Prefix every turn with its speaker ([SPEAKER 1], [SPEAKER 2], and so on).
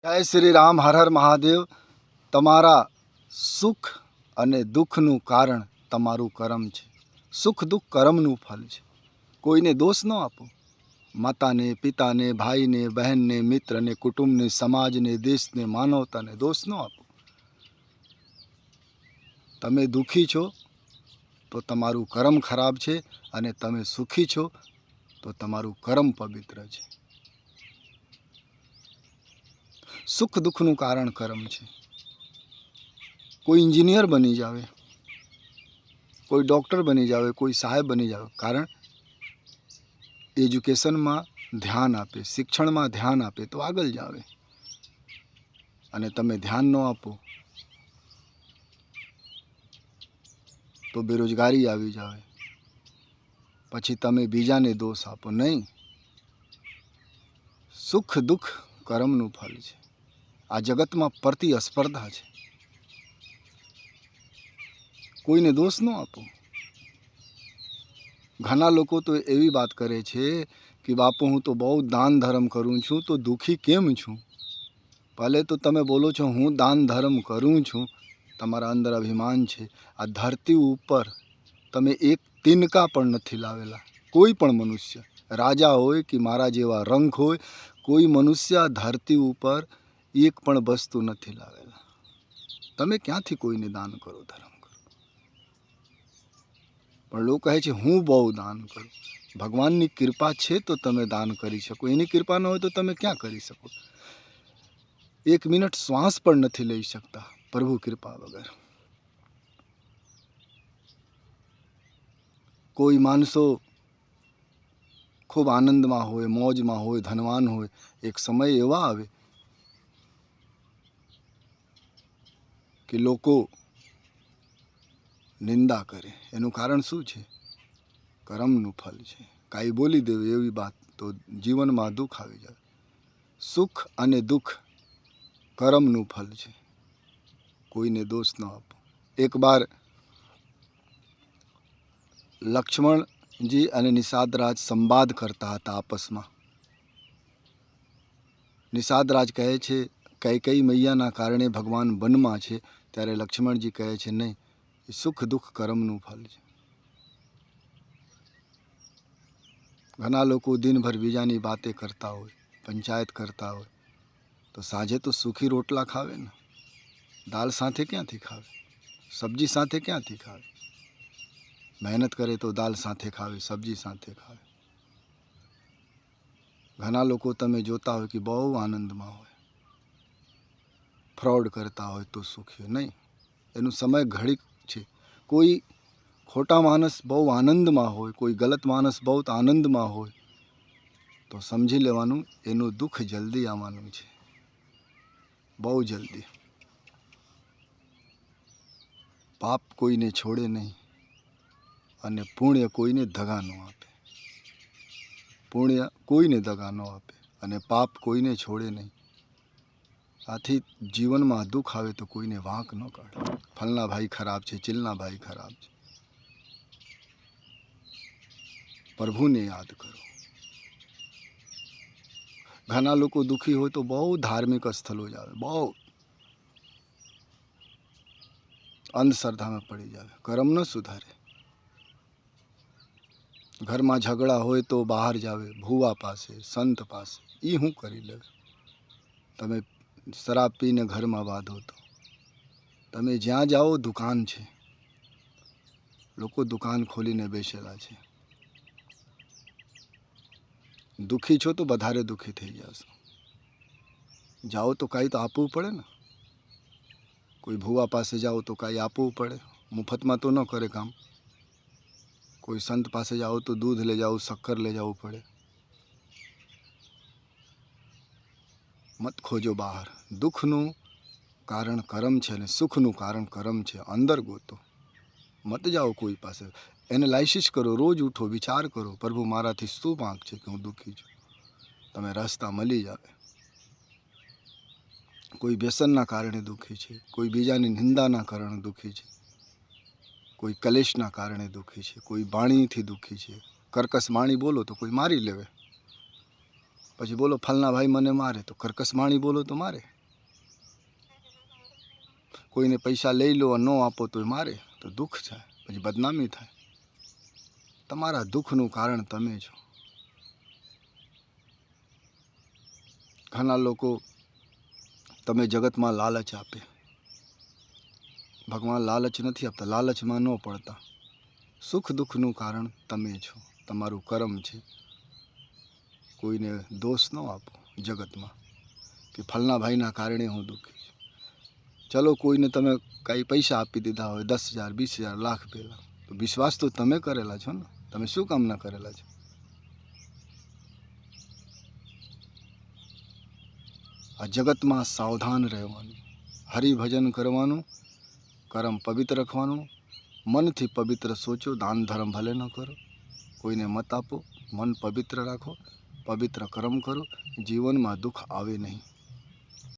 [SPEAKER 1] જય શ્રી રામ. હર હર મહાદેવ. તમારા સુખ અને દુઃખનું કારણ તમારું કર્મ છે. સુખ દુઃખ કર્મનું ફળ છે. કોઈને દોષ ન આપો. માતાને, પિતાને, ભાઈને, બહેનને, મિત્રને, કુટુંબને, સમાજને, દેશને, માનવતાને દોષ ન આપો. તમે દુઃખી છો તો તમારું કર્મ ખરાબ છે, અને તમે સુખી છો તો તમારું કર્મ પવિત્ર છે. સુખ દુઃખનું કારણ કર્મ છે. કોઈ એન્જિનિયર બની જાવે, કોઈ ડૉક્ટર બની જાવે, કોઈ સાહેબ બની જાવે, કારણ એજ્યુકેશનમાં ધ્યાન આપે, શિક્ષણમાં ધ્યાન આપે તો આગળ જાવે. અને તમે ધ્યાન ન આપો તો બેરોજગારી આવી જાવે. પછી તમે બીજાને દોષ આપો. નહીં, સુખ દુઃખ કર્મનું ફળ છે. આ જગતમાં પ્રતિસ્પર્ધા છે. કોઈને દોષ ન આપો. ઘણા લોકો તો એવી વાત કરે છે કે બાપુ હું તો બહુ દાન ધર્મ કરું છું તો દુઃખી કેમ છું. ભલે તો તમે બોલો છો હું દાન ધર્મ કરું છું, તમારા અંદર અભિમાન છે. આ ધરતી ઉપર તમે એક તિનકા પણ નથી લાવેલા. કોઈ પણ મનુષ્ય, રાજા હોય કે મારા જેવા રંગ હોય, કોઈ મનુષ્ય ધરતી ઉપર એક પણ વસ્તુ નથી લાવેલા. તમે ક્યાંથી કોઈને દાન કરો, ધર્મ કરો? પણ લોકો કહે છે હું બહુ દાન કરું. ભગવાનની કૃપા છે તો તમે દાન કરી શકો. એની કૃપા ન હોય તો તમે ક્યાં કરી શકો? એક મિનિટ શ્વાસ પણ નથી લઈ શકતા પ્રભુ કૃપા વગર. કોઈ માણસો ખૂબ આનંદમાં હોય, મોજમાં હોય, ધનવાન હોય, એક સમય એવા આવે કે લોકો નિંદા કરે. એનું કારણ શું છે? કર્મનું ફળ છે. કાંઈ બોલી દેવું એવી વાત તો જીવનમાં દુઃખ આવી જાય. સુખ અને દુઃખ કર્મનું ફળ છે. કોઈને દોષ ન આપો. એક બાર લક્ષ્મણજી અને નિષાદરાજ સંવાદ કરતા હતા આપસમાં. નિષાદરાજ કહે છે કૈકેયી મૈયાના કારણે ભગવાન વનમાં છે, ત્યારે લક્ષ્મણજી કહે છે નહીં, એ સુખ દુઃખ કર્મનું ફળ છે. ઘણા લોકો દિનભર બીજાની વાતે કરતા હોય, પંચાયત કરતા હોય, તો સાંજે તો સુખી રોટલા ખાવે ને. દાળ સાથે ક્યાંથી ખાવે? સબ્જી સાથે ક્યાંથી ખાવે? મહેનત કરે તો દાળ સાથે ખાવે, સબ્જી સાથે ખાવે. ઘણા લોકો તમે જોતા હોય કે બહુ આનંદમાં હોય, ફ્રોડ કરતા હોય તો સુખી નહીં. એનું સમય ઘડીક છે. કોઈ ખોટા માણસ બહુ આનંદમાં હોય, કોઈ ગલત માણસ બહુ આનંદમાં હોય, તો સમજી લેવાનું એનું દુઃખ જલ્દી આવવાનું છે, બહુ જલ્દી. પાપ કોઈને છોડે નહીં, અને પુણ્ય કોઈને દગા ન આપે. પુણ્ય કોઈને દગા ન આપે, અને પાપ કોઈને છોડે નહીં. આથી જીવનમાં દુઃખ આવે તો કોઈને વાંક ન કાઢે. ફલના ભાઈ ખરાબ છે, ચિલના ભાઈ ખરાબ છે. પ્રભુને યાદ કરો. ઘણા લોકો દુઃખી હોય તો બહુ ધાર્મિક સ્થળો જ આવે, બહુ અંધશ્રદ્ધામાં પડી જાય, કર્મ ન સુધારે. ઘરમાં ઝઘડા હોય તો બહાર જાવે, ભૂવા પાસે, સંત પાસે. એ શું કરી લે? તમે શરાબ પીને ઘરમાં બાંધો તો તમે જ્યાં જાઓ દુકાન છે, લોકો દુકાન ખોલીને બેસેલા છે. દુઃખી છો તો વધારે દુઃખી થઈ જશો. જાઓ તો કાંઈ તો આપવું પડે ને. કોઈ ભૂવા પાસે જાઓ તો કાંઈ આપવું પડે. મફતમાં તો ન કરે કામ. કોઈ સંત પાસે જાઓ તો દૂધ લઈ જાઓ, શક્કર લઈ જવું પડે. મત ખોજો બહાર. દુઃખનું કારણ કર્મ છે અને સુખનું કારણ કર્મ છે. અંદર ગોતો. મત જાઓ કોઈ પાસે. એનાલાઇસિસ કરો, રોજ ઉઠો, વિચાર કરો, પ્રભુ મારાથી શું વાંક છે કે હું દુઃખી છું. તમે રસ્તા મળી જાવે. કોઈ વ્યસનના કારણે દુઃખી છે, કોઈ બીજાની નિંદાના કારણે દુઃખી છે, કોઈ કલેશના કારણે દુઃખી છે, કોઈ વાણીથી દુઃખી છે. કર્કશ વાણી બોલો તો કોઈ મારી લેવે. પછી બોલો ફલના ભાઈ મને મારે, તો કર્કશ વાણી બોલો તો મારે. કોઈને પૈસા લઈ લો ન આપો તો મારે, તો દુઃખ થાય, પછી બદનામી થાય. તમારા દુઃખનું કારણ તમે છો. ઘણા લોકો તમે જગતમાં લાલચ આપે. ભગવાન લાલચ નથી આપતા, લાલચમાં ન પડતા. સુખ દુઃખનું કારણ તમે છો, તમારું કર્મ છે. કોઈને દોષ ન આપો જગતમાં કે ફલના ભાઈના કારણે હું દુઃખી છું. ચલો કોઈને તમે કાંઈ પૈસા આપી દીધા હોય, 10,000 20,000 લાખ પહેલાં, તો વિશ્વાસ તો તમે કરેલા છો ને, તમે શું કામ ના કરેલા છો? આ જગતમાં સાવધાન રહેવાનું, હરિભજન કરવાનું, કર્મ પવિત્ર રાખવાનું, મનથી પવિત્ર સોચો. દાન ધર્મ ભલે ન કરો, કોઈને મત આપો, મન પવિત્ર રાખો, પવિત્ર કર્મ કરો, જીવનમાં દુઃખ આવે નહીં.